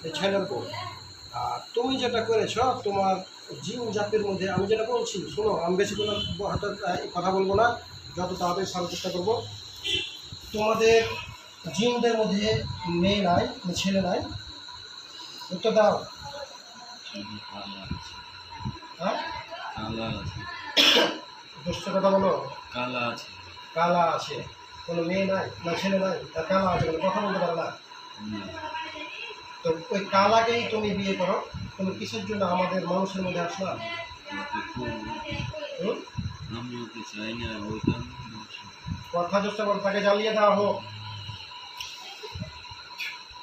এই ছেলের বউ। আর তুমি যেটা করেছো তোমার জিন জাতির মধ্যে, আমি যেটা বলছি শোনো, আমি বেশি কোনো হাতে কথা বলবো না, যত তাড়াতাড়ি সারার চেষ্টা করবো। তোমাদের জিনদের মধ্যে মেয়ে নাই, ছেলে নাই, উত্তর দাও। হ্যাঁ, দুষ্ট কথা বলো। কালা আছে, কোনো মেয়ে নাই না ছেলে নাই, তার কালা আছে, কোনো কথা বলতে পারে না। তো ওই কালাকেই তুমি বিয়ে করো। তুমি কিসের জন্য আমাদের মানুষের মধ্যে আসলা? কথা জ্যেষ্ঠ বলো, তাকে জ্বালিয়ে দেওয়া হোক।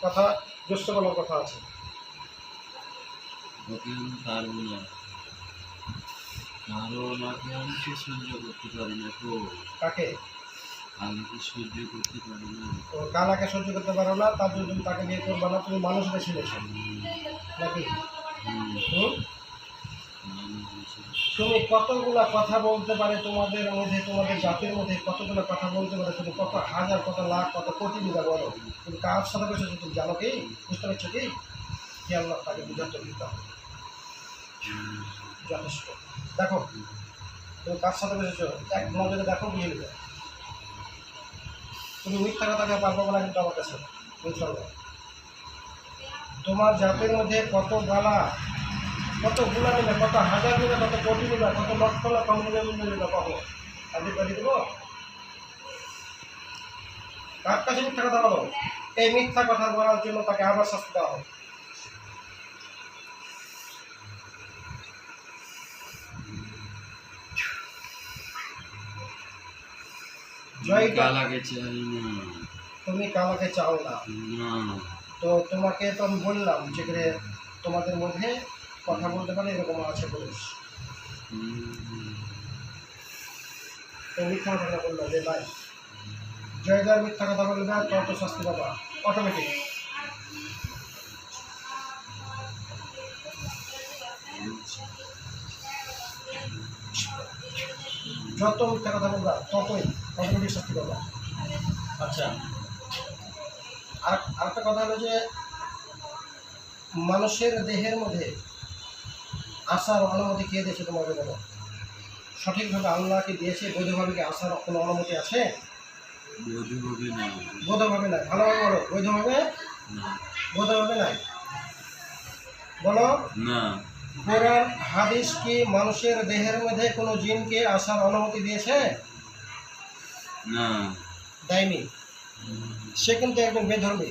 কথা জ্যেষ্ঠ বলার কথা আছে। কাকে? কালাকে সহ্য করতে পারো না, তার জন্য তাকে বিয়ে করবা না। তুমি মানুষ বেছে নিয়েছো নাকি? তুমি কতগুলা কথা বলতে পারে তোমাদের মধ্যে, তোমাদের জাতির মধ্যে কতগুলো কথা বলতে পারে? তুমি কত হাজার, কত লাখ, কত কোটি বিঘা বলো, তুমি কার সাথে বসেছো তুমি জানো কি? বুঝতে পারছো কি? আল্লাহ তাকে বুঝাতে দিতে হবে, যথেষ্ট। দেখো তুমি কার সাথে বসেছো, এক নজরে দেখো, বুঝে নেবে। তুমি মিথ্যা কথাকে পারবো না কিন্তু আমার কাছে, বুঝতে পারবে। তোমার জাতির মধ্যে কত গালা, কত গুলা নেবে, কত হাজার নেবে, কত কোটি নেবে, কত লক্ষ লক্ষ নেবে পাবো, আগে পাঠিয়ে দেবো। কার কাছে মিথ্যা কথা বলো? এই মিথ্যা কথা বলার জন্য তাকে আবার শাস্তি দেওয়া হবে। তুমি কালাকে চাও না, তো তোমাকে তো আমি বললাম যে তোমাদের মধ্যে কথা বলতে পারে এরকম আছে পুলিশ। তো মিথ্যা কথা বললো যে ভাই জয়দার মিথ্যা কথা বলবে না, তত শাস্তি পাবা অটোমেটিক। যত মিথ্যা কথা বলবা ততই অটোমেটিক শাস্তি পাবা। আচ্ছা, আরেকটা কথা হলো যে মানুষের দেহের মধ্যে আসার অনুমতি কে দিয়েছে তোমাকে বলো? সঠিকভাবে আল্লাহকে দিয়েছে, বৈধভাবে কি আসার কোনো অনুমতি আছে? বৈধভাবে নাই। ভালোভাবে বলো, বৈধভাবে নাই বলো না। কোরআন হাদিস কি মানুষের দেহের মধ্যে কোনো জিনকে আসার অনুমতি দিয়েছে? না, দেয়নি। সে কিন্তু একজন বেধর্মী।